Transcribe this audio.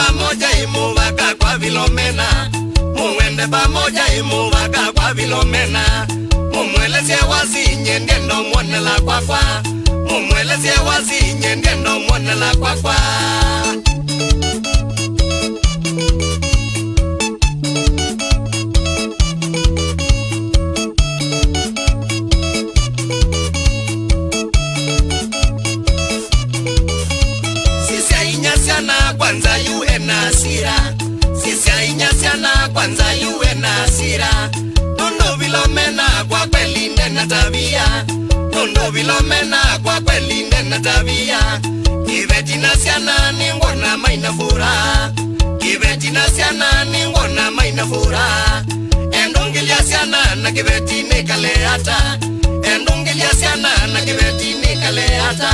pamoja imuvaka kwa Filomena, mungwende pamoja imuvaka kwa Filomena. Mumweleze wazi nyende ndo mwanela kwakwa, mumweleze wazi nyende ndo mwanela kwakwa. Sisi ainyasiana kwanza yuwe na hasira, sisi ainyasiana kwanza yuwe na hasira. Tundu Filomena kwa kweli ndena tabia, Tundu Filomena kwa kweli ndena tabia. Kiveti na siana ningona maina furaha, kiveti na siana ningona maina furaha. Endungilia siana na kiveti nikale hata, endungilia siana na kiveti nikale hata.